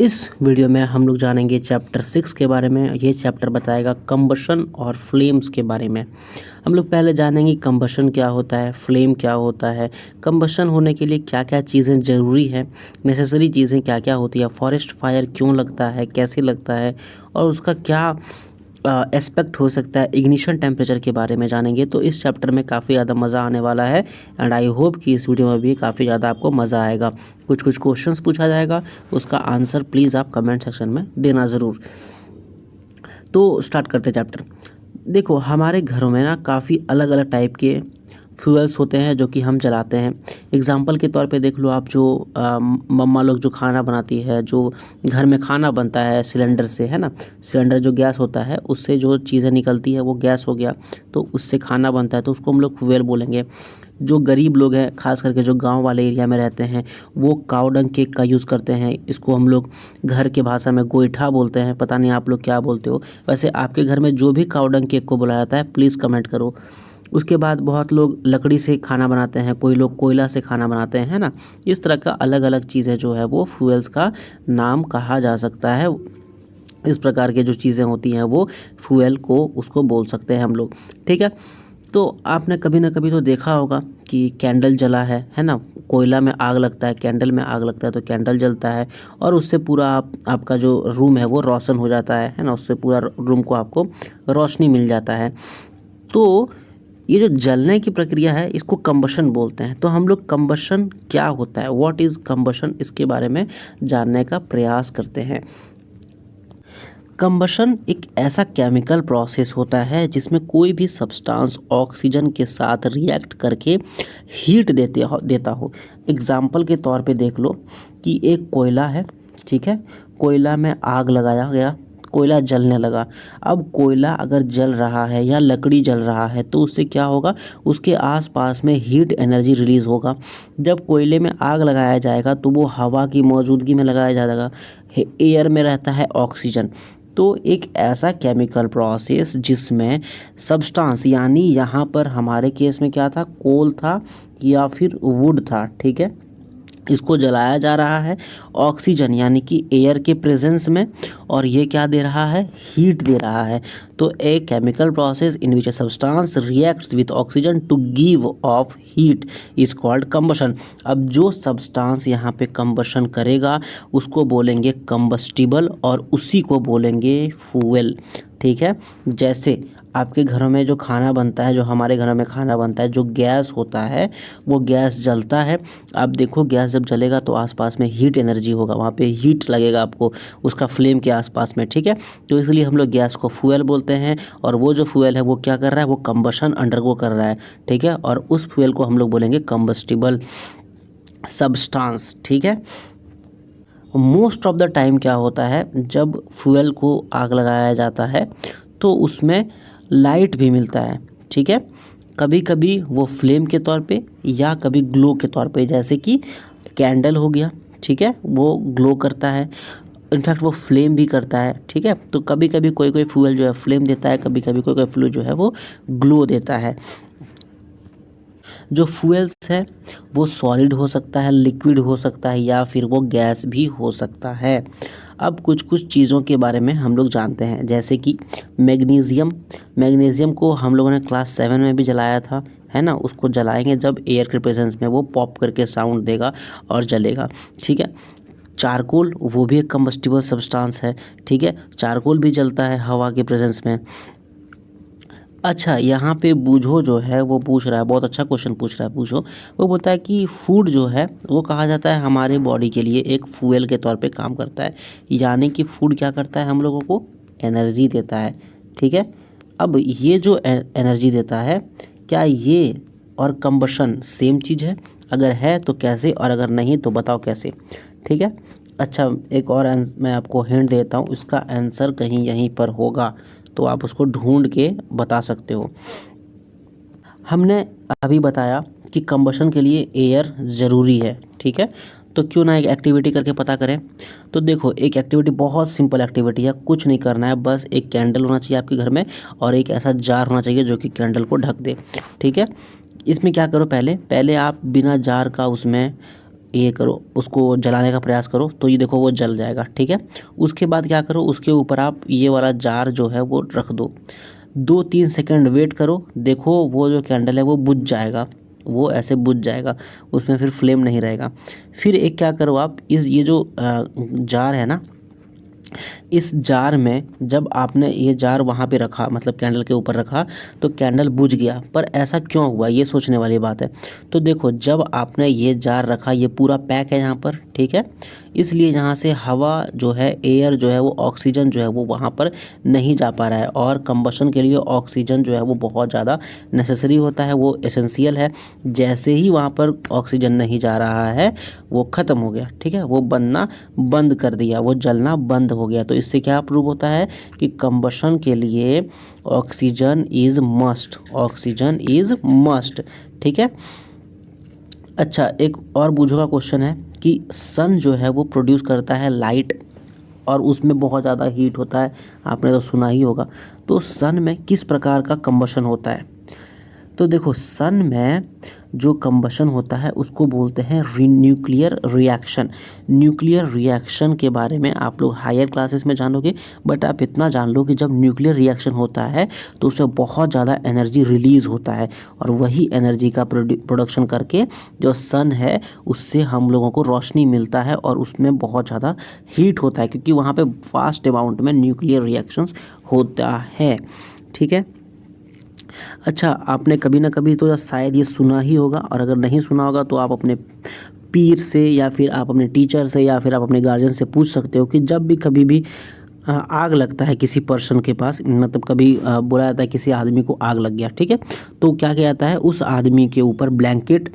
इस वीडियो में हम लोग जानेंगे चैप्टर 6 के बारे में। ये चैप्टर बताएगा कंबशन और फ्लेम्स के बारे में। हम लोग पहले जानेंगे कंबशन क्या होता है, फ्लेम क्या होता है, कंबशन होने के लिए क्या क्या चीज़ें ज़रूरी है, नेसेसरी चीज़ें क्या क्या होती है, फॉरेस्ट फायर क्यों लगता है, कैसे लगता है और उसका क्या एस्पेक्ट हो सकता है, इग्निशन टेम्परेचर के बारे में जानेंगे। तो इस चैप्टर में काफ़ी ज़्यादा मज़ा आने वाला है एंड आई होप कि इस वीडियो में भी काफ़ी ज़्यादा आपको मज़ा आएगा। कुछ कुछ क्वेश्चंस पूछा जाएगा, उसका आंसर प्लीज़ आप कमेंट सेक्शन में देना ज़रूर। तो स्टार्ट करते हैं चैप्टर। देखो, हमारे घरों में ना काफ़ी अलग अलग टाइप के फ्यूल्स होते हैं जो कि हम जलाते हैं। एग्जांपल के तौर पे देख लो आप, जो मम्मा लोग जो खाना बनाती है, जो घर में खाना बनता है सिलेंडर से, है ना। सिलेंडर जो गैस होता है उससे जो चीज़ें निकलती है वो गैस हो गया, तो उससे खाना बनता है, तो उसको हम लोग फ्यूल बोलेंगे। जो गरीब लोग हैं, खास करके जो गांव वाले एरिया में रहते हैं, वो काव डंग केक का यूज़ करते हैं। इसको हम लोग घर के भाषा में गोईठा बोलते हैं, पता नहीं आप लोग क्या बोलते हो। वैसे आपके घर में जो भी काव डंग केक को बुलाया जाता है प्लीज़ कमेंट करो। उसके बाद बहुत लोग लकड़ी से खाना बनाते हैं, कोई लोग कोयला से खाना बनाते हैं, है ना। इस तरह का अलग अलग चीज़ें जो है वो फ्यूल्स का नाम कहा जा सकता है। इस प्रकार के जो चीज़ें होती हैं वो फ्यूल को उसको बोल सकते हैं हम लोग, ठीक है। तो आपने कभी ना कभी तो देखा होगा कि कैंडल जला है ना। कोयला में आग लगता है, कैंडल में आग लगता है, तो कैंडल जलता है और उससे पूरा आपका जो रूम है वो रोशन हो जाता है ना। उससे पूरा रूम को आपको रोशनी मिल जाता है। तो ये जो जलने की प्रक्रिया है इसको कंबशन बोलते हैं। तो हम लोग कंबशन क्या होता है, व्हाट इज़ कंबशन, इसके बारे में जानने का प्रयास करते हैं। कंबशन एक ऐसा केमिकल प्रोसेस होता है जिसमें कोई भी सब्सटेंस ऑक्सीजन के साथ रिएक्ट करके हीट देता हो। एग्जाम्पल के तौर पे देख लो कि एक कोयला है, ठीक है। कोयला में आग लगाया गया, कोयला जलने लगा। अब कोयला अगर जल रहा है या लकड़ी जल रहा है तो उससे क्या होगा, उसके आसपास में हीट एनर्जी रिलीज़ होगा। जब कोयले में आग लगाया जाएगा तो वो हवा की मौजूदगी में लगाया जाएगा। एयर में रहता है ऑक्सीजन। तो एक ऐसा केमिकल प्रोसेस जिसमें सब्सटेंस, यानी यहाँ पर हमारे केस में क्या था, कोल था या फिर वुड था, ठीक है। इसको जलाया जा रहा है ऑक्सीजन यानी कि एयर के प्रेजेंस में, और ये क्या दे रहा है, हीट दे रहा है। तो a chemical process in which a substance reacts with oxygen to give off heat is called combustion. अब जो सब्सटेंस यहाँ पे कंबशन करेगा उसको बोलेंगे कंबस्टिबल और उसी को बोलेंगे फ्यूल, ठीक है। जैसे आपके घरों में जो खाना बनता है, जो हमारे घरों में खाना बनता है, जो गैस होता है वो गैस जलता है। आप देखो गैस जब जलेगा तो आसपास में हीट एनर्जी होगा, वहाँ पे हीट लगेगा आपको उसका फ्लेम के आसपास में, ठीक है। तो इसलिए हम लोग गैस को फ्यूल बोलते हैं। और वो जो फ्यूल है वो क्या कर रहा है, वो कंबशन अंडरगो कर रहा है, ठीक है। और उस फ्यूल को हम लोग बोलेंगे कंबस्टिबल सब्सटेंस, ठीक है। मोस्ट ऑफ द टाइम क्या होता है, जब फ्यूल को आग लगाया जाता है तो उसमें लाइट भी मिलता है, ठीक है। कभी कभी वो फ्लेम के तौर पे या कभी ग्लो के तौर पे, जैसे कि कैंडल हो गया, ठीक है, वो ग्लो करता है। इनफैक्ट वो फ्लेम भी करता है, ठीक है। तो कभी कभी कोई कोई फ्यूल जो है फ्लेम देता है, कभी कभी कोई कोई फ्यूल जो है वो ग्लो देता है। जो फ्यूल्स है वो सॉलिड हो सकता है, लिक्विड हो सकता है या फिर वो गैस भी हो सकता है। अब कुछ कुछ चीज़ों के बारे में हम लोग जानते हैं, जैसे कि मैग्नीशियम। मैग्नीशियम को हम लोगों ने क्लास 7 में भी जलाया था, है ना। उसको जलाएंगे जब एयर के प्रेजेंस में वो पॉप करके साउंड देगा और जलेगा, ठीक है। चारकोल, वो भी एक कंबस्टिबल सब्सटेंस है, ठीक है। चारकोल भी जलता है हवा के प्रेजेंस में। अच्छा, यहाँ पे बूझो जो है वो पूछ रहा है, बहुत अच्छा क्वेश्चन पूछ रहा है बूझो। वो बोलता है कि फूड जो है वो कहा जाता है हमारे बॉडी के लिए एक फ्यूल के तौर पे काम करता है। यानी कि फूड क्या करता है, हम लोगों को एनर्जी देता है, ठीक है। अब ये जो एनर्जी देता है, क्या ये और कंबशन सेम चीज़ है? अगर है तो कैसे, और अगर नहीं तो बताओ कैसे, ठीक है। अच्छा, एक और मैं आपको हिंट देता हूँ, इसका आंसर कहीं यहीं पर होगा, तो आप उसको ढूंढ के बता सकते हो। हमने अभी बताया कि कंबशन के लिए एयर ज़रूरी है, ठीक है। तो क्यों ना एक एक्टिविटी करके पता करें। तो देखो, एक एक्टिविटी बहुत सिंपल एक्टिविटी है, कुछ नहीं करना है, बस एक कैंडल होना चाहिए आपके घर में और एक ऐसा जार होना चाहिए जो कि कैंडल को ढक दे, ठीक है। इसमें क्या करो, पहले पहले आप बिना जार का उसमें ये करो, उसको जलाने का प्रयास करो तो ये देखो वो जल जाएगा, ठीक है। उसके बाद क्या करो, उसके ऊपर आप ये वाला जार जो है वो रख दो, 2-3 सेकंड वेट करो, देखो वो जो कैंडल है वो बुझ जाएगा, वो ऐसे बुझ जाएगा, उसमें फिर फ्लेम नहीं रहेगा। फिर एक क्या करो आप, इस ये जो जार है ना, इस जार में जब आपने ये जार वहाँ पे रखा, मतलब कैंडल के ऊपर रखा, तो कैंडल बुझ गया, पर ऐसा क्यों हुआ, ये सोचने वाली बात है। तो देखो, जब आपने ये जार रखा, ये पूरा पैक है यहाँ पर, ठीक है, इसलिए यहाँ से हवा जो है, एयर जो है वो, ऑक्सीजन जो है वो वहाँ पर नहीं जा पा रहा है, और कंबशन के लिए ऑक्सीजन जो है वो बहुत ज़्यादा नेसेसरी होता है, वो एसेंशियल है। जैसे ही वहाँ पर ऑक्सीजन नहीं जा रहा है, वो ख़त्म हो गया, ठीक है, वो बनना बंद कर दिया, वो जलना बंद हो गया। तो इससे क्या प्रूव होता है कि कंबशन के लिए oxygen is must, oxygen is must, ठीक है। अच्छा, एक और बूझो का क्वेश्चन है कि सन जो है वो प्रोड्यूस करता है लाइट, और उसमें बहुत ज़्यादा हीट होता है, आपने तो सुना ही होगा। तो सन में किस प्रकार का कंबशन होता है? तो देखो, सन में जो कंबशन होता है उसको बोलते हैं न्यूक्लियर रिएक्शन। न्यूक्लियर रिएक्शन के बारे में आप लोग हायर क्लासेस में जानोगे, बट आप इतना जान लो कि जब न्यूक्लियर रिएक्शन होता है तो उसमें बहुत ज़्यादा एनर्जी रिलीज़ होता है, और वही एनर्जी का प्रोडक्शन करके जो सन है उससे हम लोगों को रोशनी मिलता है, और उसमें बहुत ज़्यादा हीट होता है, क्योंकि वहाँ पे फास्ट अमाउंट में न्यूक्लियर रिएक्शंस होता है, ठीक है। अच्छा, आपने कभी ना कभी तो शायद ये सुना ही होगा, और अगर नहीं सुना होगा तो आप अपने पीर से, या फिर आप अपने टीचर से, या फिर आप अपने गार्जियन से पूछ सकते हो कि जब भी कभी भी आग लगता है किसी पर्सन के पास, मतलब कभी बोला जाता है किसी आदमी को आग लग गया, ठीक है, तो क्या किया जाता है, उस आदमी के ऊपर ब्लैंकेट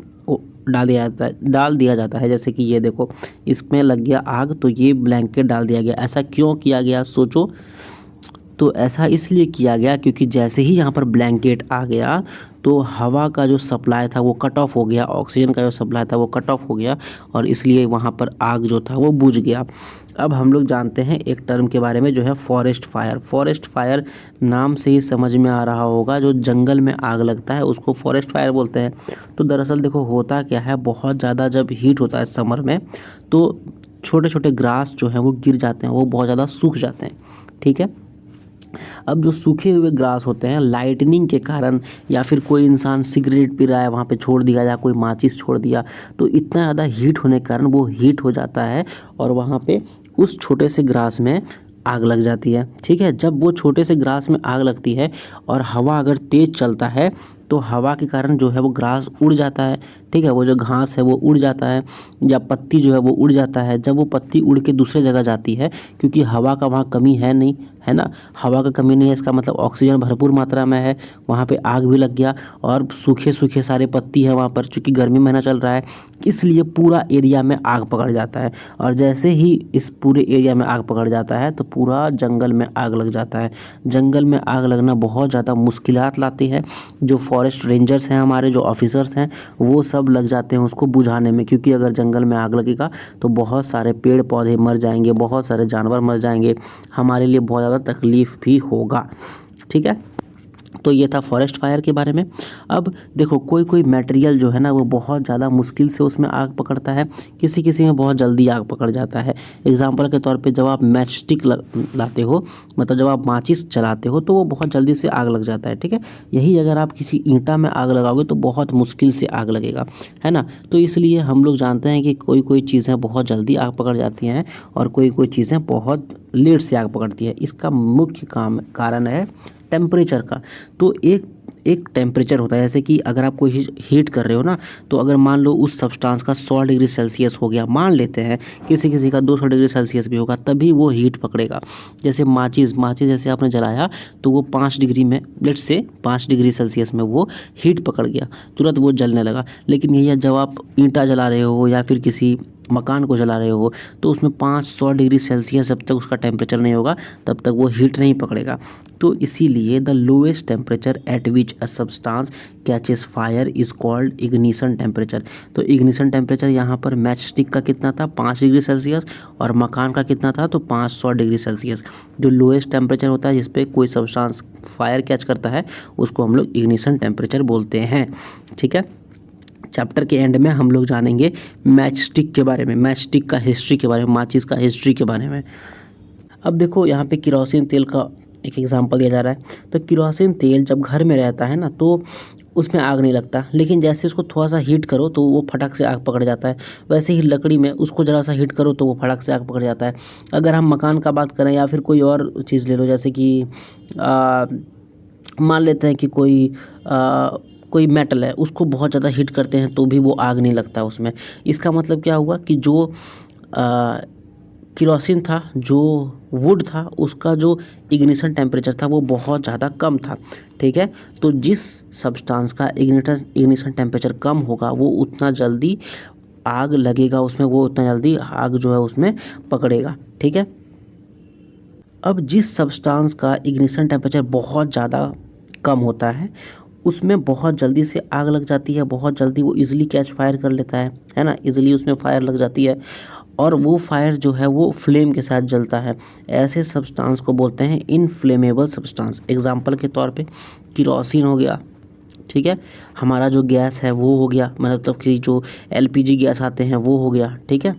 डाल दिया जाता है। जैसे कि ये देखो, इसमें लग गया आग, तो ये ब्लैंकेट डाल दिया गया। ऐसा क्यों किया गया, सोचो। तो ऐसा इसलिए किया गया क्योंकि जैसे ही यहाँ पर ब्लैंकेट आ गया तो हवा का जो सप्लाई था वो कट ऑफ हो गया, ऑक्सीजन का जो सप्लाई था वो कट ऑफ हो गया, और इसलिए वहाँ पर आग जो था वो बुझ गया। अब हम लोग जानते हैं एक टर्म के बारे में, जो है फॉरेस्ट फायर। फॉरेस्ट फायर नाम से ही समझ में आ रहा होगा, जो जंगल में आग लगता है उसको फॉरेस्ट फायर बोलते हैं। तो दरअसल देखो, होता क्या है, बहुत ज़्यादा जब हीट होता है समर में, तो छोटे छोटे ग्रास जो हैं वो गिर जाते हैं, वो बहुत ज़्यादा सूख जाते हैं, ठीक है। अब जो सूखे हुए ग्रास होते हैं, लाइटनिंग के कारण, या फिर कोई इंसान सिगरेट पी रहा है वहाँ पे छोड़ दिया, या कोई माचिस छोड़ दिया, तो इतना ज़्यादा हीट होने के कारण वो हीट हो जाता है, और वहाँ पे उस छोटे से ग्रास में आग लग जाती है, ठीक है। जब वो छोटे से ग्रास में आग लगती है और हवा अगर तेज़ चलता है, तो हवा के कारण जो है वो ग्रास उड़ जाता है, ठीक है, वो जो घास है वो उड़ जाता है, या पत्ती जो है वो उड़ जाता है। जब वो पत्ती उड़ के दूसरे जगह जाती है, क्योंकि हवा का वहाँ कमी है नहीं, है ना, हवा का कमी नहीं है, इसका मतलब ऑक्सीजन भरपूर मात्रा में है, वहाँ पे आग भी लग गया, और सूखे सूखे सारे पत्ती है वहाँ पर, चूँकि गर्मी महीना चल रहा है, इसलिए पूरा एरिया में आग पकड़ जाता है। और जैसे ही इस पूरे एरिया में आग पकड़ जाता है तो पूरा जंगल में आग लग जाता है। जंगल में आग लगना बहुत ज़्यादा मुश्किलात लाती है। जो फॉरेस्ट रेंजर्स हैं हमारे, जो ऑफिसर्स हैं, वो सब लग जाते हैं उसको बुझाने में, क्योंकि अगर जंगल में आग लगेगा तो बहुत सारे पेड़ पौधे मर जाएंगे, बहुत सारे जानवर मर जाएंगे, हमारे लिए बहुत ज़्यादा तकलीफ़ भी होगा, ठीक है। तो ये था फॉरेस्ट फायर के बारे में। अब देखो, कोई कोई मटेरियल जो है ना वो बहुत ज़्यादा मुश्किल से उसमें आग पकड़ता है, किसी किसी में बहुत जल्दी आग पकड़ जाता है। एग्जांपल के तौर पे, जब आप मैच स्टिक लाते हो, मतलब जब आप माचिस चलाते हो, तो वो बहुत जल्दी से आग लग जाता है, ठीक है। यही अगर आप किसी ईंटा में आग लगाओगे तो बहुत मुश्किल से आग लगेगा, है ना। तो इसलिए हम लोग जानते हैं कि कोई कोई चीज़ें बहुत जल्दी आग पकड़ जाती हैं, और कोई कोई चीज़ें बहुत लेट से आग पकड़ती है। इसका मुख्य कारण है टेम्परेचर का। तो एक एक टेम्परेचर होता है, जैसे कि अगर आप कोई हीट कर रहे हो ना, तो अगर मान लो उस सब्सटेंस का 100 डिग्री सेल्सियस हो गया, मान लेते हैं, किसी किसी का 200 डिग्री सेल्सियस भी होगा, तभी वो हीट पकड़ेगा। जैसे माचिस जैसे आपने जलाया, तो वो 5 डिग्री में, लेट्स से 5 डिग्री सेल्सियस में वो हीट पकड़ गया, तुरंत वो जलने लगा। लेकिन यही जब आप ईंटा जला रहे हो या फिर किसी मकान को जला रहे हो, तो उसमें 500 डिग्री सेल्सियस जब तक उसका टेम्परेचर नहीं होगा तब तक वो हीट नहीं पकड़ेगा। तो इसीलिए the lowest temperature at which a substance catches fire is called ignition temperature. तो इग्निशन टेम्परेचर यहाँ पर मैच स्टिक का कितना था, 5 डिग्री सेल्सियस, और मकान का कितना था, तो 500 डिग्री सेल्सियस। जो लोएस्ट टेम्परेचर होता है जिस पे कोई सब्सटेंस फायर कैच करता है, उसको हम लोग इग्निशन टेम्परेचर बोलते हैं, ठीक है। चैप्टर के एंड में हम लोग जानेंगे मैच स्टिक के बारे में, मैच स्टिक का हिस्ट्री के बारे में, माचिस का हिस्ट्री के बारे में। अब देखो यहाँ पे केरोसिन तेल का एक एग्जांपल दिया जा रहा है। तो केरोसिन तेल जब घर में रहता है ना तो उसमें आग नहीं लगता, लेकिन जैसे उसको थोड़ा सा हीट करो तो वो फटक से आग पकड़ जाता है। वैसे ही लकड़ी में उसको ज़रा सा हीट करो तो वो फटक से आग पकड़ जाता है। अगर हम मकान का बात करें या फिर कोई और चीज़ ले लो, जैसे कि मान लेते हैं कि कोई मेटल है, उसको बहुत ज़्यादा हीट करते हैं तो भी वो आग नहीं लगता उसमें। इसका मतलब क्या हुआ कि जो केरोसिन था, जो वुड था, उसका जो इग्निशन टेम्परेचर था वो बहुत ज़्यादा कम था। ठीक है, तो जिस सब्सटेंस का इग्निशन टेम्परेचर कम होगा वो उतना जल्दी आग लगेगा उसमें, वो उतना जल्दी आग जो है उसमें पकड़ेगा। ठीक है, अब जिस सब्सटेंस का इग्निशन टेम्परेचर बहुत ज़्यादा कम होता है उसमें बहुत जल्दी से आग लग जाती है, बहुत जल्दी वो इजीली कैच फायर कर लेता है ना, इजीली उसमें फायर लग जाती है और वो फायर जो है वो फ्लेम के साथ जलता है। ऐसे सब्सटेंस को बोलते हैं इनफ्लेमेबल सब्सटेंस। एग्जांपल के तौर पे केरोसिन हो गया, ठीक है, हमारा जो गैस है वो हो गया, मतलब कि जो एलपीजी गैस आते हैं वो हो गया। ठीक है,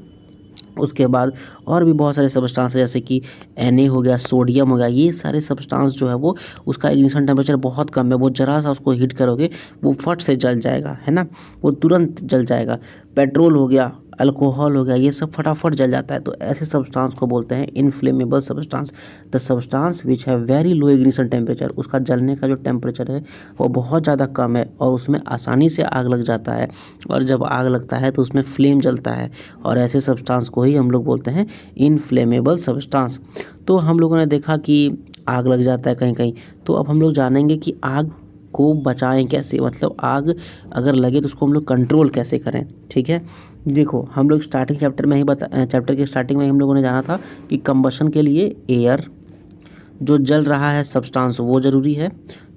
उसके बाद और भी बहुत सारे सब्सटेंस जैसे कि Na हो गया, सोडियम हो गया, ये सारे सब्सटेंस जो है वो उसका इग्निशन टेम्परेचर बहुत कम है, वो ज़रा सा उसको हीट करोगे वो फट से जल जाएगा, है ना, वो तुरंत जल जाएगा। पेट्रोल हो गया, अल्कोहल हो गया, ये सब फटाफट जल जाता है। तो ऐसे सब्सटेंस को बोलते हैं inflammable substance. The substance which है वेरी लो इग्निशन टेम्परेचर, उसका जलने का जो टेम्परेचर है वो बहुत ज़्यादा कम है और उसमें आसानी से आग लग जाता है, और जब आग लगता है तो उसमें फ्लेम जलता है, और ऐसे सब्सटेंस को ही हम लोग बोलते हैं इनफ्लेमेबल सब्सटेंस। तो हम लोगों ने देखा कि आग लग जाता है कहीं कहीं, तो अब हम लोग जानेंगे कि आग को बचाएं कैसे, मतलब आग अगर लगे तो उसको हम लोग कंट्रोल कैसे करें। ठीक है, देखो हम लोग स्टार्टिंग चैप्टर के स्टार्टिंग में हम लोगों ने जाना था कि कंबशन के लिए एयर, जो जल रहा है सब्सटेंस, वो ज़रूरी है।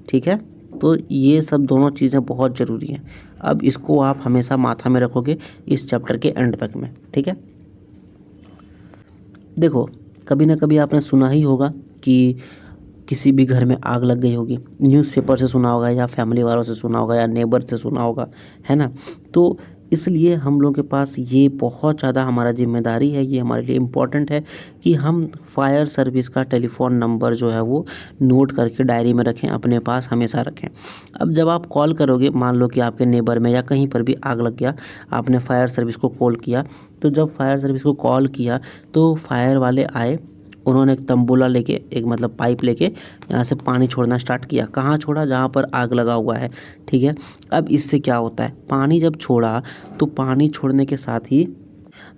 ठीक है, तो ये सब दोनों चीज़ें बहुत ज़रूरी हैं। अब इसको आप हमेशा माथा में रखोगे इस चैप्टर के एंड तक में। ठीक है, देखो कभी ना कभी आपने सुना ही होगा कि किसी भी घर में आग लग गई होगी, न्यूज़पेपर से सुना होगा या फैमिली वालों से सुना होगा या नेबर से सुना होगा, है ना। तो इसलिए हम लोग के पास ये बहुत ज़्यादा हमारा जिम्मेदारी है, ये हमारे लिए इम्पोर्टेंट है कि हम फायर सर्विस का टेलीफोन नंबर जो है वो नोट करके डायरी में रखें, अपने पास हमेशा रखें। अब जब आप कॉल करोगे, मान लो कि आपके नेबर में या कहीं पर भी आग लग गया, आपने फायर सर्विस को कॉल किया, तो जब फायर सर्विस को कॉल किया तो फायर वाले आए, उन्होंने एक तंबूला लेके, एक मतलब पाइप लेके यहाँ से पानी छोड़ना स्टार्ट किया। कहाँ छोड़ा? जहाँ पर आग लगा हुआ है। ठीक है, अब इससे क्या होता है, पानी जब छोड़ा तो पानी छोड़ने के साथ ही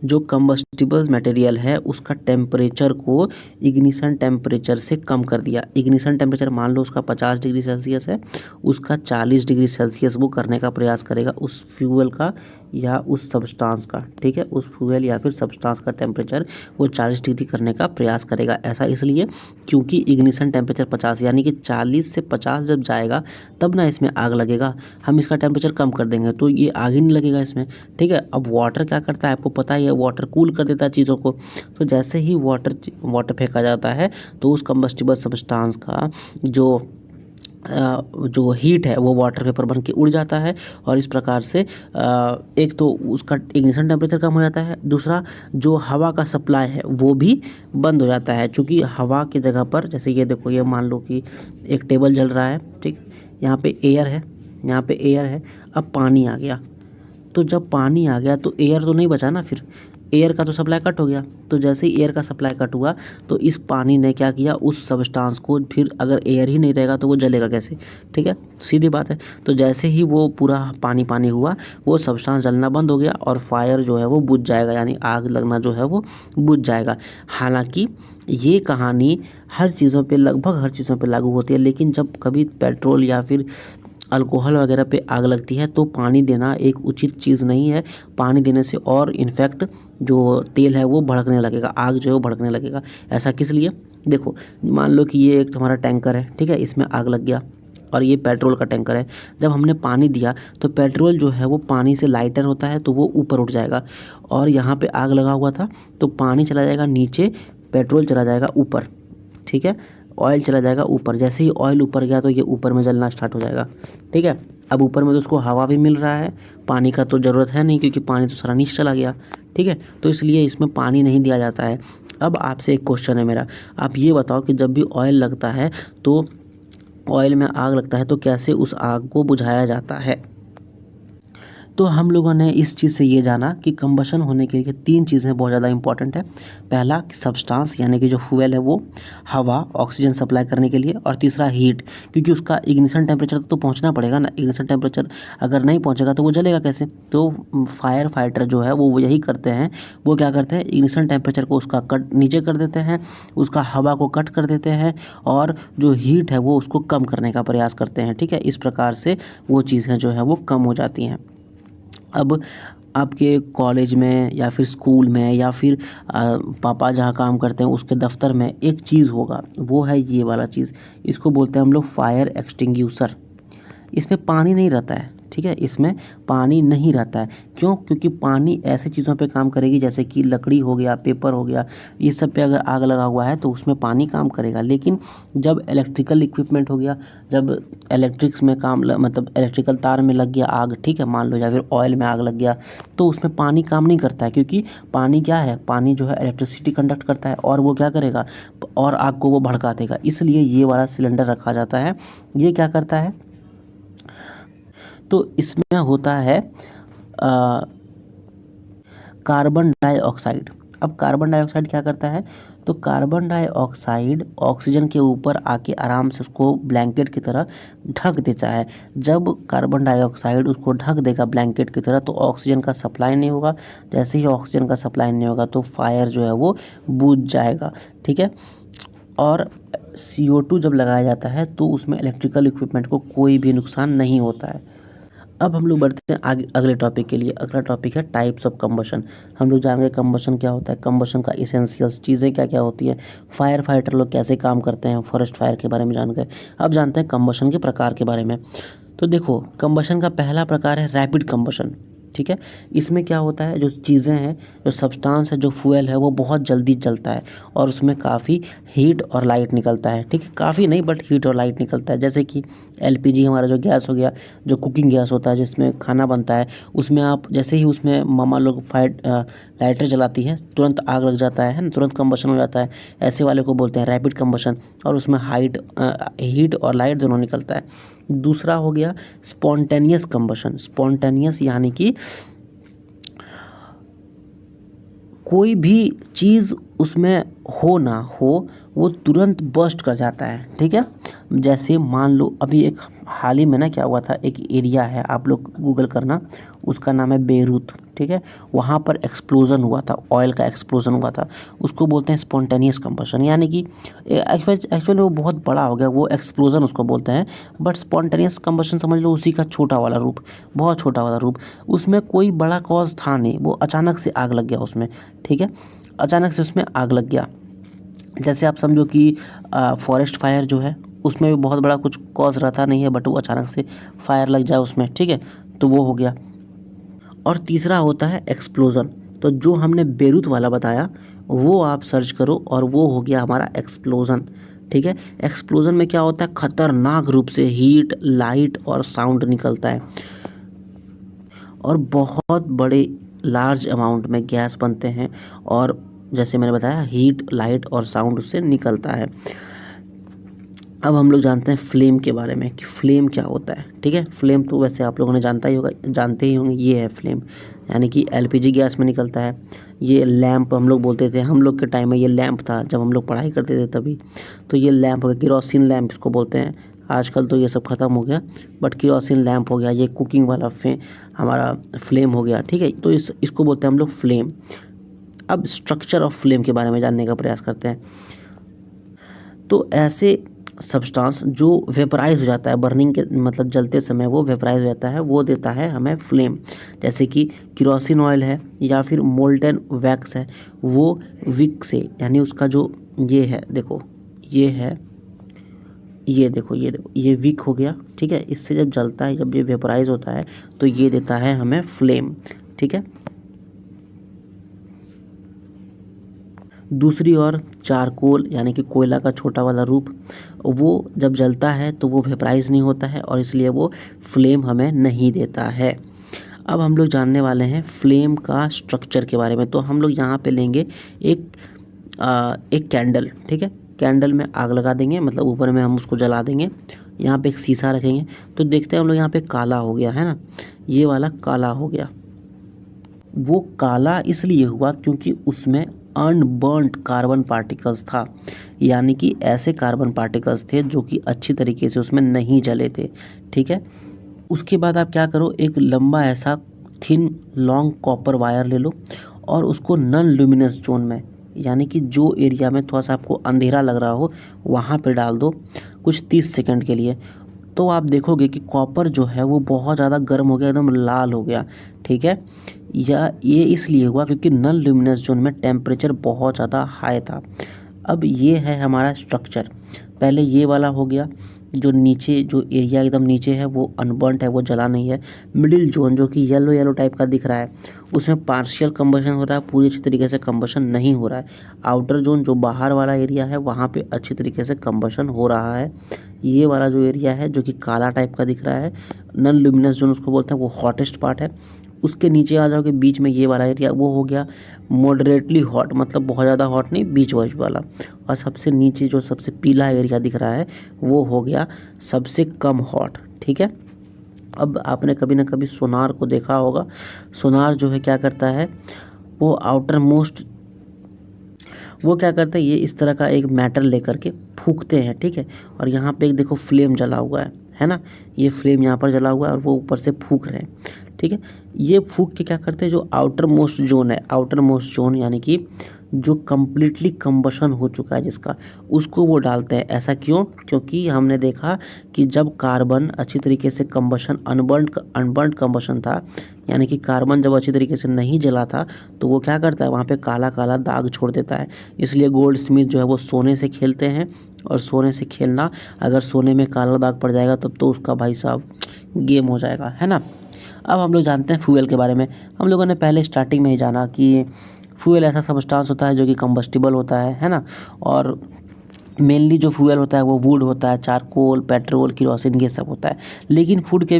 जो कंबस्टिबल मटेरियल है उसका टेम्परेचर को इग्निशन टेम्परेचर से कम कर दिया। इग्निशन टेम्परेचर मान लो उसका 50 डिग्री सेल्सियस है, उसका 40 डिग्री सेल्सियस वो करने का प्रयास करेगा उस फ्यूल का या उस सब्सटेंस का। ठीक है, उस फ्यूल या फिर सब्सटेंस का टेम्परेचर वो 40 डिग्री करने का प्रयास करेगा। ऐसा इसलिए क्योंकि इग्निशन टेम्परेचर 50, यानी कि 40 से 50 जब जाएगा तब ना इसमें आग लगेगा। हम इसका टेम्परेचर कम कर देंगे तो ये आग ही नहीं लगेगा इसमें। ठीक है, अब वाटर क्या करता है आपको पता ही है, वाटर कूल कर देता है चीज़ों को। तो जैसे ही वाटर फेंका जाता है तो उस कंबस्टिबल सब्सटेंस का जो हीट है वो वाटर वेपर बन के उड़ जाता है, और इस प्रकार से एक तो उसका इग्निशन टेम्परेचर कम हो जाता है, दूसरा जो हवा का सप्लाई है वो भी बंद हो जाता है। क्योंकि हवा की जगह पर, जैसे ये देखो, ये मान लो कि एक टेबल जल रहा है, ठीक, यहाँ पे एयर है, यहाँ पे एयर है, अब पानी आ गया, तो जब पानी आ गया तो एयर तो नहीं बचा ना, फिर एयर का तो सप्लाई कट हो गया। तो जैसे ही एयर का सप्लाई कट हुआ तो इस पानी ने क्या किया, उस सब्सटेंस को, फिर अगर एयर ही नहीं रहेगा तो वो जलेगा कैसे? ठीक है, सीधी बात है। तो जैसे ही वो पूरा पानी पानी हुआ, वो सब्सटेंस जलना बंद हो गया और फायर जो है वो बुझ जाएगा, यानी आग लगना जो है वो बुझ जाएगा। हालांकि ये कहानी हर चीज़ों पे, लगभग हर चीज़ों पे लागू होती है, लेकिन जब कभी पेट्रोल या फिर अल्कोहल वगैरह पे आग लगती है तो पानी देना एक उचित चीज़ नहीं है। पानी देने से और इनफैक्ट जो तेल है वो भड़कने लगेगा, आग जो है वो भड़कने लगेगा। ऐसा किस लिए? देखो मान लो कि ये एक हमारा टैंकर है, ठीक है, इसमें आग लग गया और ये पेट्रोल का टैंकर है। जब हमने पानी दिया तो पेट्रोल जो है वो पानी से लाइटर होता है तो वो ऊपर उठ जाएगा, और यहाँ पे आग लगा हुआ था तो पानी चला जाएगा नीचे, पेट्रोल चला जाएगा ऊपर। ठीक है, ऑयल चला जाएगा ऊपर। जैसे ही ऑयल ऊपर गया तो ये ऊपर में जलना स्टार्ट हो जाएगा। ठीक है, अब ऊपर में तो उसको हवा भी मिल रहा है, पानी का तो ज़रूरत है नहीं क्योंकि पानी तो सारा नीचे चला गया, ठीक है। तो इसलिए इसमें पानी नहीं दिया जाता है। अब आपसे एक क्वेश्चन है मेरा, आप ये बताओ कि जब भी ऑयल लगता है तो ऑयल में आग लगता है तो कैसे उस आग को बुझाया जाता है। तो हम लोगों ने इस चीज़ से ये जाना कि कंबशन होने के लिए 3 चीज़ें बहुत ज़्यादा इंपॉर्टेंट है। पहला सब्सटेंस यानी कि जो फ्यूल है वो हवा ऑक्सीजन सप्लाई करने के लिए, और तीसरा हीट, क्योंकि उसका इग्निशन टेम्परेचर तो पहुंचना पड़ेगा ना। इग्निशन टेम्परेचर अगर नहीं पहुंचेगा तो वो जलेगा कैसे। तो फायर फाइटर जो है वो यही करते हैं, वो क्या करते हैं, इग्निशन टेम्परेचर को उसका कट नीचे कर देते हैं, उसका हवा को कट कर देते हैं, और जो हीट है वो उसको कम करने का प्रयास करते हैं, ठीक है। इस प्रकार से वो चीज़ें जो है वो कम हो जाती हैं। अब आपके कॉलेज में या फिर स्कूल में या फिर पापा जहाँ काम करते हैं उसके दफ्तर में एक चीज़ होगा, वो है ये वाला चीज़। इसको बोलते हैं हम लोग फायर एक्सटिंग्यूशर। इसमें पानी नहीं रहता है, ठीक है, इसमें पानी नहीं रहता है। क्यों? क्योंकि पानी ऐसे चीज़ों पे काम करेगी जैसे कि लकड़ी हो गया, पेपर हो गया, ये सब पे अगर आग लगा हुआ है तो उसमें पानी काम करेगा। लेकिन जब इलेक्ट्रिकल इक्विपमेंट हो गया, जब इलेक्ट्रिक्स में मतलब इलेक्ट्रिकल तार में लग गया आग, ठीक है, मान लो, या फिर ऑयल में आग लग गया, तो उसमें पानी काम नहीं करता है। क्योंकि पानी क्या है, पानी जो है इलेक्ट्रिसिटी कंडक्ट करता है, और वो क्या करेगा, और आग को वो भड़का देगा। इसलिए ये वाला सिलेंडर रखा जाता है। ये क्या करता है, तो इसमें होता है कार्बन डाइऑक्साइड। अब कार्बन डाइऑक्साइड क्या करता है, तो कार्बन डाइऑक्साइड ऑक्सीजन के ऊपर आके आराम से उसको ब्लैंकेट की तरह ढक देता है। जब कार्बन डाइऑक्साइड उसको ढक देगा ब्लैंकेट की तरह तो ऑक्सीजन का सप्लाई नहीं होगा। जैसे ही ऑक्सीजन का सप्लाई नहीं होगा तो फायर जो है वो बुझ जाएगा, ठीक है। और CO2 जब लगाया जाता है तो उसमें इलेक्ट्रिकल इक्विपमेंट को कोई भी नुकसान नहीं होता है। अब हम लोग बढ़ते हैं आगे अगले टॉपिक के लिए। अगला टॉपिक है टाइप्स ऑफ कंबशन। हम लोग जानेंगे कंबशन क्या होता है, कंबशन का इसेंशियल्स चीज़ें क्या क्या होती है, फायर फाइटर लोग कैसे काम करते हैं, फॉरेस्ट फायर के बारे में जान गए। अब जानते हैं कंबशन के प्रकार के बारे में। तो देखो, कंबशन का पहला प्रकार है रैपिड कंबशन, ठीक है। इसमें क्या होता है, जो चीज़ें हैं, जो सब्सटेंस है, जो फ्यूल है, वो बहुत जल्दी जलता है और उसमें काफ़ी हीट और लाइट निकलता है, ठीक है। काफ़ी नहीं बट हीट और लाइट निकलता है। जैसे कि LPG हमारा जो गैस हो गया, जो कुकिंग गैस होता है जिसमें खाना बनता है, उसमें आप जैसे ही उसमें मामा लोग लाइटर जलाती है तुरंत आग लग जाता है ना, तुरंत कंबशन हो जाता है। ऐसे वाले को बोलते हैं रैपिड कंबशन, और उसमें हीट और लाइट दोनों निकलता है। दूसरा हो गया स्पॉन्टेनियस कंबशन। स्पॉन्टेनियस यानी कि कोई भी चीज़ उसमें हो ना हो वो तुरंत बर्स्ट कर जाता है, ठीक है। जैसे मान लो अभी एक हाल ही में ना क्या हुआ था, एक एरिया है, आप लोग गूगल करना, उसका नाम है बेरूत, ठीक है। वहाँ पर एक्सप्लोजन हुआ था, ऑयल का एक्सप्लोजन हुआ था। उसको बोलते हैं स्पॉन्टेनियस कंबशन, यानी कि एक्चुअली वो बहुत बड़ा हो गया, वो एक्सप्लोजन उसको बोलते हैं। बट स्पॉन्टेनियस कंबशन समझ लो उसी का छोटा वाला रूप, बहुत छोटा वाला रूप। उसमें कोई बड़ा कॉज था नहीं, वो अचानक से आग लग गया उसमें, ठीक है, अचानक से उसमें आग लग गया। जैसे आप समझो कि फॉरेस्ट फायर जो है उसमें भी बहुत बड़ा कुछ कॉज रहता नहीं है, बट वो अचानक से फायर लग जाए उसमें, ठीक है, तो वो हो गया। और तीसरा होता है एक्सप्लोज़न। तो जो हमने बेरूत वाला बताया वो आप सर्च करो, और वो हो गया हमारा एक्सप्लोज़न, ठीक है। एक्सप्लोज़न में क्या होता है, खतरनाक रूप से हीट, लाइट और साउंड निकलता है, और बहुत बड़े लार्ज अमाउंट में गैस बनते हैं, और जैसे मैंने बताया हीट, लाइट और साउंड उससे निकलता है। अब हम लोग जानते हैं फ्लेम के बारे में कि फ्लेम क्या होता है, ठीक है। फ्लेम तो वैसे आप लोगों ने जानते ही होंगे, ये है फ्लेम, यानी कि LPG गैस में निकलता है। ये लैंप हम लोग बोलते थे, हम लोग के टाइम में ये लैंप था जब हम लोग पढ़ाई करते थे तभी। तो ये लैंप हो गया, केरोसिन लैंप इसको बोलते हैं। आजकल तो ये सब ख़त्म हो गया, बट केरोसिन लैंप हो गया, ये कुकिंग वाला हमारा फ्लेम हो गया, ठीक है। तो इसको बोलते हैं हम लोग फ्लेम। अब स्ट्रक्चर ऑफ फ्लेम के बारे में जानने का प्रयास करते हैं। तो ऐसे सब्सटेंस जो वेपराइज हो जाता है बर्निंग के मतलब जलते समय, वो वेपराइज हो जाता है, वो देता है हमें फ्लेम। जैसे कि केरोसिन ऑयल है या फिर मोल्टन वैक्स है, वो विक से, यानी उसका जो ये है, देखो ये है, ये देखो, ये देखो, ये विक हो गया, ठीक है। इससे जब जलता है, जब ये वेपराइज होता है तो ये देता है हमें फ्लेम, ठीक है। दूसरी ओर चारकोल यानी कि कोयला का छोटा वाला रूप, वो जब जलता है तो वो वेपराइज नहीं होता है और इसलिए वो फ्लेम हमें नहीं देता है। अब हम लोग जानने वाले हैं फ्लेम का स्ट्रक्चर के बारे में। तो हम लोग यहाँ पे लेंगे एक कैंडल, ठीक है। कैंडल में आग लगा देंगे, मतलब ऊपर में हम उसको जला देंगे। यहाँ पे एक शीशा रखेंगे तो देखते हैं हम लोग यहाँ पे काला हो गया है ना, ये वाला काला हो गया। वो काला इसलिए हुआ क्योंकि उसमें अनबर्न्ड कार्बन पार्टिकल्स था, यानी कि ऐसे कार्बन पार्टिकल्स थे जो कि अच्छी तरीके से उसमें नहीं जले थे, ठीक है। उसके बाद आप क्या करो, एक लंबा ऐसा थिन लॉन्ग कॉपर वायर ले लो और उसको नॉन ल्यूमिनस जोन में, यानी कि जो एरिया में थोड़ा सा आपको अंधेरा लग रहा हो वहाँ पे डाल दो कुछ 30 सेकंड के लिए। तो आप देखोगे कि कॉपर जो है वो बहुत ज़्यादा गर्म हो गया, एकदम लाल हो गया, ठीक है। या ये इसलिए हुआ क्योंकि नॉन ल्यूमिनस जोन में टेम्परेचर बहुत ज़्यादा हाई था। अब ये है हमारा स्ट्रक्चर। पहले ये वाला हो गया, जो नीचे जो एरिया एकदम नीचे है वो अनबर्न्ट है, वो जला नहीं है। मिडिल जोन जो कि येलो येलो टाइप का दिख रहा है, उसमें पार्शियल कंबशन हो रहा है, पूरी अच्छी तरीके से कंबशन नहीं हो रहा है। आउटर जोन जो बाहर वाला एरिया है वहाँ पे अच्छी तरीके से कंबशन हो रहा है। ये वाला जो एरिया है जो कि काला टाइप का दिख रहा है, नॉन ल्यूमिनस जोन उसको बोलते हैं, वो हॉटेस्ट पार्ट है। उसके नीचे आ जाओगे, बीच में ये वाला एरिया वो हो गया मॉडरेटली हॉट, मतलब बहुत ज़्यादा हॉट नहीं, बीच वाइज वाला। और सबसे नीचे जो सबसे पीला एरिया दिख रहा है वो हो गया सबसे कम हॉट, ठीक है। अब आपने कभी ना कभी सोनार को देखा होगा। सोनार जो है क्या करता है, वो आउटर मोस्ट, वो क्या करते हैं, ये इस तरह का एक मैटर लेकर के फूंकते हैं, ठीक है। और यहाँ पे एक देखो फ्लेम जला हुआ है ना, ये फ्लेम यहाँ पर जला हुआ है और वो ऊपर से फूंक रहे हैं, ठीक है। ये फूंक के क्या करते हैं, जो आउटर मोस्ट जोन है, आउटर मोस्ट जोन यानी कि जो कम्प्लीटली कंबशन हो चुका है जिसका, उसको वो डालते हैं। ऐसा क्यों? क्योंकि हमने देखा कि जब कार्बन अच्छी तरीके से कंबशन, अनबर्न्ड कंबशन था, यानी कि कार्बन जब अच्छी तरीके से नहीं जला था तो वो क्या करता है, वहाँ पे काला काला दाग छोड़ देता है। इसलिए गोल्ड स्मिथ जो है वो सोने से खेलते हैं, और सोने से खेलना, अगर सोने में काला दाग पड़ जाएगा तब तो उसका भाई साहब गेम हो जाएगा, है ना। अब हम लोग जानते हैं फ्यूल के बारे में। हम लोगों ने पहले स्टार्टिंग में ही जाना कि फ्यूल ऐसा सब्सटेंस होता है जो कि कंबस्टिबल होता है ना। और मेनली जो फ्यूल होता है वो वुड होता है, चारकोल, पेट्रोल, किरोसिन, ये सब होता है। लेकिन फ्यूल के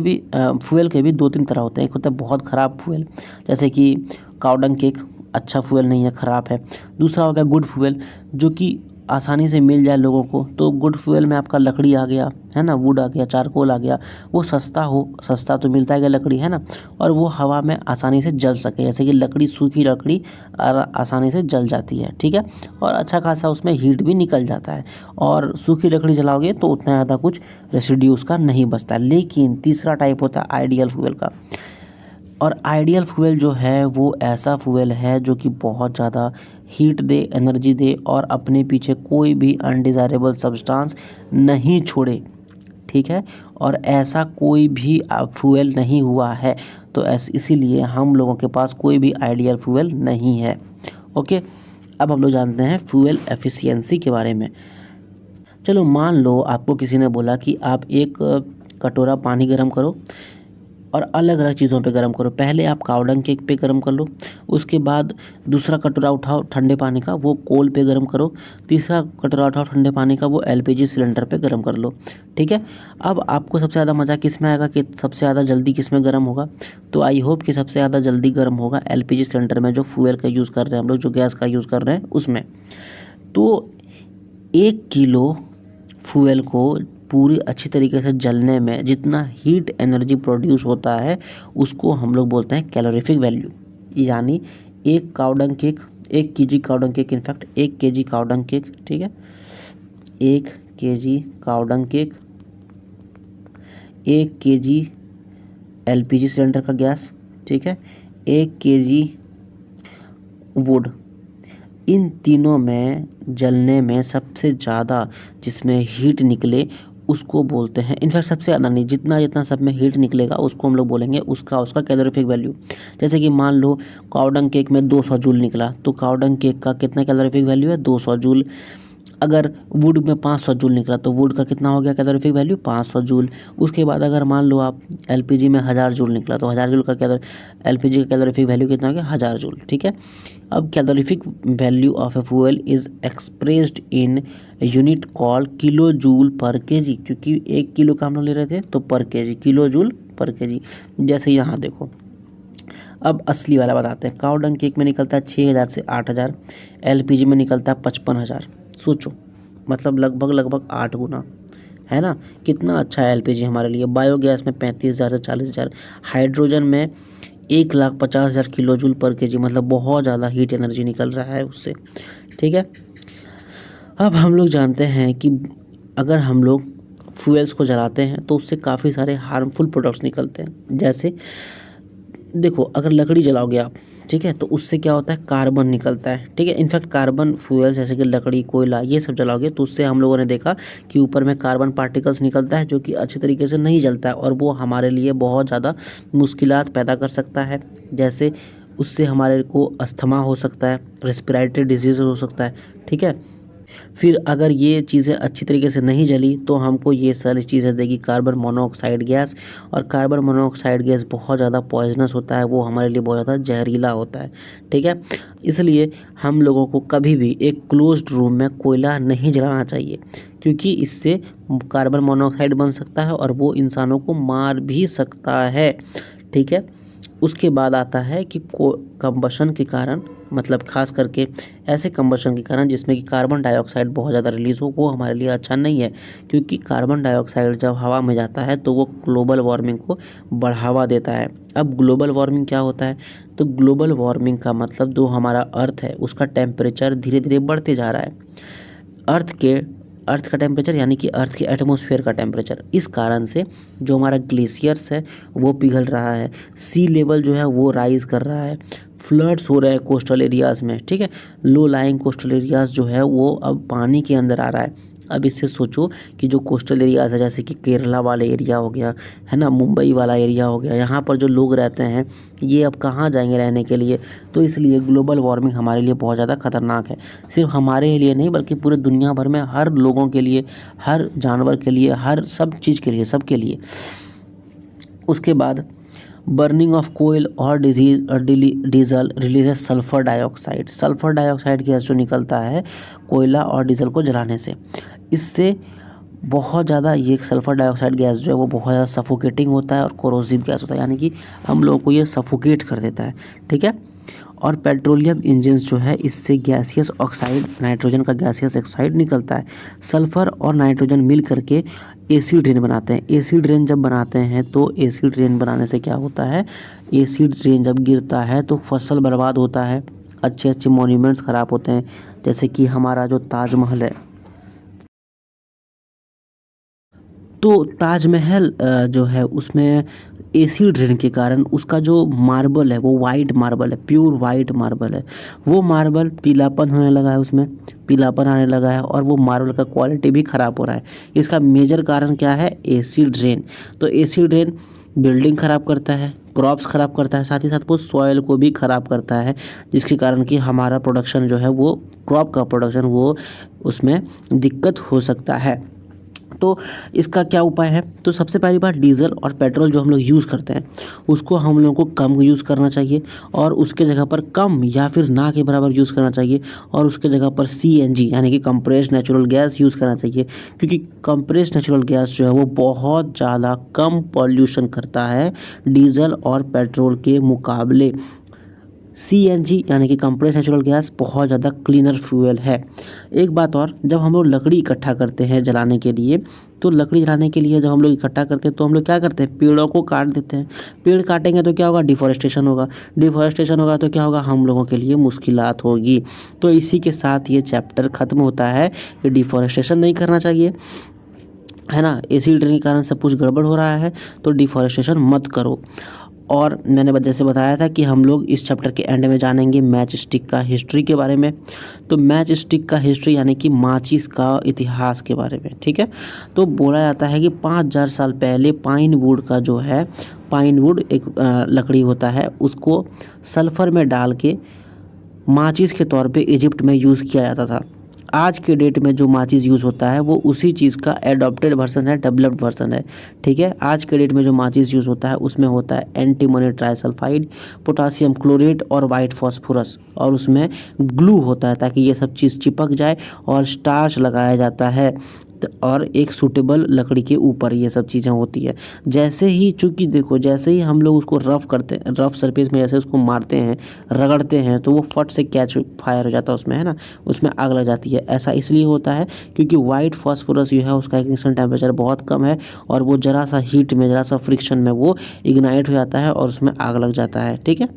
भी 2-3 तरह होते हैं। एक होता है बहुत ख़राब फ्यूल, जैसे कि काउडंग केक अच्छा फ्यूल नहीं है, ख़राब है। दूसरा हो गया गुड फ्यूल, जो कि आसानी से मिल जाए लोगों को। तो गुड फ्यूल में आपका लकड़ी आ गया, है ना, वुड आ गया, चारकोल आ गया। वो सस्ता तो मिलता है लकड़ी, है ना, और वो हवा में आसानी से जल सके। जैसे कि लकड़ी, सूखी लकड़ी आसानी से जल जाती है, ठीक है, और अच्छा खासा उसमें हीट भी निकल जाता है। और सूखी लकड़ी जलाओगे तो उतना ज़्यादा कुछ रेसिड्यू उसका नहीं बचता। लेकिन तीसरा टाइप होता है आइडियल फ्यूल का। और आइडियल फ्यूल जो है वो ऐसा फ्यूल है जो कि बहुत ज़्यादा हीट दे, एनर्जी दे और अपने पीछे कोई भी अनडिज़ायरेबल सब्सटेंस नहीं छोड़े, ठीक है। और ऐसा कोई भी फ्यूल नहीं हुआ है, तो इसीलिए हम लोगों के पास कोई भी आइडियल फ्यूल नहीं है। ओके, अब हम लोग जानते हैं फ्यूल एफिशिएंसी के बारे में। चलो मान लो आपको किसी ने बोला कि आप एक कटोरा पानी गर्म करो और अलग अलग चीज़ों पे गर्म करो। पहले आप काउडंग केक पे गर्म कर लो, उसके बाद दूसरा कटोरा उठाओ ठंडे पानी का, वो कोल पे गर्म करो, तीसरा कटोरा उठाओ ठंडे पानी का, वो एलपीजी सिलेंडर पे गर्म कर लो, ठीक है। अब आपको सबसे ज़्यादा मज़ा किस में आएगा कि सबसे ज़्यादा जल्दी किस में गर्म होगा? तो आई होप कि सबसे ज़्यादा जल्दी गर्म होगा एलपीजी सिलेंडर में, जो फ्यूल का यूज़ कर रहे हैं हम लोग, जो गैस का यूज़ कर रहे हैं उसमें। तो 1 किलो फ्यूल को पूरी अच्छी तरीके से जलने में जितना हीट एनर्जी प्रोड्यूस होता है उसको हम लोग बोलते हैं कैलोरीफिक वैल्यू। यानी 1 cow dung cake, 1 KG cow dung cake, in fact 1 KG cow dung cake, ठीक है, 1 KG cow dung cake, 1 KG LPG cylinder का गैस, ठीक है, 1 केजी वुड, इन तीनों में जलने में सबसे ज़्यादा जिसमें हीट निकले उसको बोलते हैं, इनफैक्ट सबसे ज़्यादा नहीं, जितना जितना सब में हीट निकलेगा उसको हम लोग बोलेंगे उसका कैलोरीफिक वैल्यू। जैसे कि मान लो काउडंग केक में 200 जूल निकला, तो काउडंग केक का कितना कैलोरीफिक वैल्यू है? 200 जूल। अगर वुड में 500 जूल निकला तो वुड का कितना हो गया कैलोरीफिक वैल्यू 500 जूल। उसके बाद अगर मान लो आप एलपीजी में 1000 जूल निकला तो 1000 जूल का एलपीजी का कैलोरीफिक वैल्यू कितना हो गया 1000 जूल। ठीक है, अब calorific value of a fuel is expressed in unit call kilo joule पर केजी, क्योंकि 1 किलो का हम लोग ले रहे थे तो पर केजी, किलो जूल पर केजी। जैसे यहाँ देखो, अब असली वाला बताते हैं। काऊ डंग केक में निकलता है 6000 से 8000, एलपीजी में निकलता है 55,000। सोचो, मतलब लगभग 8 गुना, है ना। कितना अच्छा है एलपीजी हमारे लिए। बायोगैस में 35,000 से 40,000, हाइड्रोजन में 1,50,000 किलो जूल पर केजी, मतलब बहुत ज़्यादा हीट एनर्जी निकल रहा है उससे। ठीक है, अब हम लोग जानते हैं कि अगर हम लोग फ्यूल्स को जलाते हैं तो उससे काफ़ी सारे हार्मफुल प्रोडक्ट्स निकलते हैं। जैसे देखो, अगर लकड़ी जलाओगे आप, ठीक है, तो उससे क्या होता है, कार्बन निकलता है। ठीक है, इनफैक्ट कार्बन फ्यूल जैसे कि लकड़ी, कोयला, ये सब जलाओगे तो उससे हम लोगों ने देखा कि ऊपर में कार्बन पार्टिकल्स निकलता है जो कि अच्छी तरीके से नहीं जलता है और वो हमारे लिए बहुत ज़्यादा मुश्किलात पैदा कर सकता है। जैसे उससे हमारे को अस्थमा हो सकता है, रेस्पिरेटरी डिजीज़ हो सकता है। ठीक है, फिर अगर ये चीज़ें अच्छी तरीके से नहीं जली तो हमको ये सारी चीज़ें देगी कार्बन मोनोऑक्साइड गैस, और कार्बन मोनोऑक्साइड गैस बहुत ज़्यादा पॉइजनस होता है, वो हमारे लिए बहुत ज़्यादा जहरीला होता है। ठीक है, इसलिए हम लोगों को कभी भी एक क्लोज्ड रूम में कोयला नहीं जलाना चाहिए, क्योंकि इससे कार्बन मोनोऑक्साइड बन सकता है और वो इंसानों को मार भी सकता है। ठीक है, उसके बाद आता है कि कंबशन के कारण, मतलब खास करके ऐसे कंबशन के कारण जिसमें कि कार्बन डाइऑक्साइड बहुत ज़्यादा रिलीज़ हो, वो हमारे लिए अच्छा नहीं है, क्योंकि कार्बन डाइऑक्साइड जब हवा में जाता है तो वो ग्लोबल वार्मिंग को बढ़ावा देता है। अब ग्लोबल वार्मिंग क्या होता है, तो ग्लोबल वार्मिंग का मतलब जो हमारा अर्थ है उसका टेम्परेचर धीरे धीरे बढ़ते जा रहा है। अर्थ का टेम्परेचर यानी कि अर्थ के एटमॉस्फेयर का टेम्परेचर, इस कारण से जो हमारा ग्लेशियर्स है वो पिघल रहा है, सी लेवल जो है वो राइज कर रहा है, फ्लड्स हो रहे हैं कोस्टल एरियाज़ में। ठीक है, लो लाइंग कोस्टल एरियाज़ जो है वो अब पानी के अंदर आ रहा है। अब इससे सोचो कि जो कोस्टल एरियाज़ है जैसे कि केरला वाले एरिया हो गया, है ना, मुंबई वाला एरिया हो गया, यहाँ पर जो लोग रहते हैं ये अब कहाँ जाएंगे रहने के लिए। तो इसलिए ग्लोबल वार्मिंग हमारे लिए बहुत ज़्यादा खतरनाक है, सिर्फ हमारे लिए नहीं बल्कि पूरे दुनिया भर में हर लोगों के लिए, हर जानवर के लिए, हर सब चीज़ के लिए, सबके लिए। उसके बाद बर्निंग ऑफ कोयल और diesel releases sulphur dioxide. Sulphur dioxide gas जो निकलता है कोयला और डीजल को जलाने से, इससे बहुत ज़्यादा ये सल्फर डाइऑक्साइड गैस जो है वो बहुत ज़्यादा सफोकेटिंग होता है और कोरोसिव गैस होता है, यानी कि हम लोगों को ये सफोकेट कर देता है। ठीक है, और पेट्रोलियम इंजन्स जो है इससे गैसियस ऑक्साइड, नाइट्रोजन का गैसियस ऑक्साइड निकलता है। सल्फर और नाइट्रोजन मिल करके एसिड रेन बनाते हैं। एसिड रेन जब बनाते हैं तो एसिड रेन बनाने से क्या होता है, एसिड रेन जब गिरता है तो फसल बर्बाद होता है, अच्छे अच्छे मॉन्यूमेंट्स ख़राब होते हैं, जैसे कि हमारा जो ताजमहल है। तो ताजमहल जो है उसमें एसिड रेन के कारण उसका जो मार्बल है वो वाइट मार्बल है, प्योर वाइट मार्बल है, वो मार्बल पीलापन होने लगा है, उसमें पीलापन आने लगा है और वो मार्बल का क्वालिटी भी ख़राब हो रहा है। इसका मेजर कारण क्या है, एसिड रेन। तो एसिड रेन बिल्डिंग ख़राब करता है, क्रॉप्स ख़राब करता है, साथ ही साथ वो सॉइल को भी ख़राब करता है, जिसके कारण कि हमारा प्रोडक्शन जो है वो क्रॉप का प्रोडक्शन वो उसमें दिक्कत हो सकता है। तो इसका क्या उपाय है, तो सबसे पहली बात डीजल और पेट्रोल जो हम लोग यूज़ करते हैं उसको हम लोगों को कम यूज़ करना चाहिए, और उसके जगह पर कम या फिर ना के बराबर यूज़ करना चाहिए, और उसके जगह पर सीएनजी यानी कि कंप्रेस्ड नेचुरल गैस यूज़ करना चाहिए, क्योंकि कंप्रेस्ड नेचुरल गैस जो है वो बहुत ज़्यादा कम पॉल्यूशन करता है डीजल और पेट्रोल के मुकाबले। सीएनजी यानी कि कंप्रेस्ड नेचुरल गैस बहुत ज़्यादा क्लीनर फ्यूल है। एक बात और, जब हम लोग लकड़ी इकट्ठा करते हैं जलाने के लिए, तो लकड़ी जलाने के लिए जब हम लोग इकट्ठा करते हैं तो हम लोग क्या करते हैं, पेड़ों को काट देते हैं। पेड़ काटेंगे तो क्या होगा, डिफॉरेस्टेशन होगा, डिफॉरेस्टेशन होगा तो क्या होगा, हम लोगों के लिए मुश्किलात होगी। तो इसी के साथ ये चैप्टर ख़त्म होता है कि डिफॉरेस्टेशन नहीं करना चाहिए, है ना। एसिड रेन के कारण सब कुछ गड़बड़ हो रहा है तो डिफॉरेस्टेशन मत करो। और मैंने जैसे बताया था कि हम लोग इस चैप्टर के एंड में जानेंगे मैच स्टिक का हिस्ट्री के बारे में। तो मैच स्टिक का हिस्ट्री यानी कि माचिस का इतिहास के बारे में, ठीक है। तो बोला जाता है कि 5000 साल पहले पाइन वुड का जो है, पाइन वुड एक लकड़ी होता है, उसको सल्फ़र में डाल के माचिस के तौर पे इजिप्ट में यूज़ किया जाता था। आज के डेट में जो माचिस यूज़ होता है वो उसी चीज़ का एडॉप्टेड वर्जन है, डेवलप्ड वर्जन है। ठीक है, आज के डेट में जो माचिस यूज़ होता है उसमें होता है एंटीमनी ट्राइसल्फाइड, पोटासियम क्लोरेट और वाइट फॉस्फोरस, और उसमें ग्लू होता है ताकि ये सब चीज़ चिपक जाए, और स्टार्च लगाया जाता है और एक सूटेबल लकड़ी के ऊपर ये सब चीज़ें होती है। जैसे ही, चूँकि देखो जैसे ही हम लोग उसको रफ़ करते हैं, रफ़ सरफेस में जैसे उसको मारते हैं, रगड़ते हैं, तो वो फट से कैच फायर हो जाता है उसमें, है ना, उसमें आग लग जाती है। ऐसा इसलिए होता है क्योंकि वाइट फॉस्फोरस जो है उसका इग्निशन टेम्परेचर बहुत कम है, और वो ज़रा सा हीट में, ज़रा सा फ्रिक्शन में वो इग्नाइट हो जाता है और उसमें आग लग जाता है। ठीक है,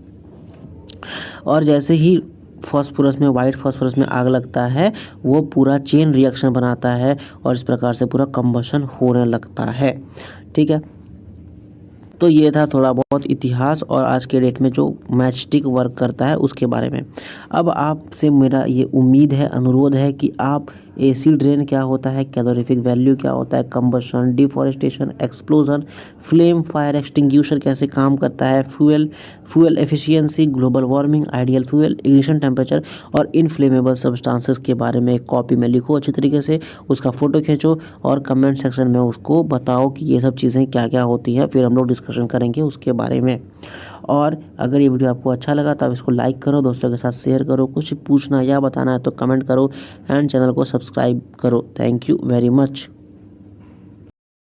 और जैसे ही फॉस्फोरस में, वाइट फॉस्फोरस में आग लगता है, वो पूरा चेन रिएक्शन बनाता है और इस प्रकार से पूरा कंबशन होने लगता है। ठीक है, तो ये था थोड़ा बहुत इतिहास और आज के डेट में जो मैचस्टिक वर्क करता है उसके बारे में। अब आपसे मेरा ये उम्मीद है, अनुरोध है कि आप एसिड रेन क्या होता है, कैलोरीफिक वैल्यू क्या होता है, combustion, deforestation, explosion, flame, fire extinguisher कैसे काम करता है, fuel efficiency, global warming, ideal fuel, ignition temperature और इनफ्लेमेबल सब्सटेंसेस के बारे में एक कॉपी में लिखो अच्छी तरीके से, उसका फ़ोटो खींचो और कमेंट सेक्शन में उसको बताओ कि ये सब चीज़ें क्या क्या होती हैं, फिर हम लोग डिस्कशन करेंगे उसके बारे में। और अगर ये वीडियो आपको अच्छा लगा तो आप इसको लाइक करो, दोस्तों के साथ शेयर करो, कुछ पूछना या बताना है तो कमेंट करो, एंड चैनल को सब्सक्राइब करो। Thank you very much.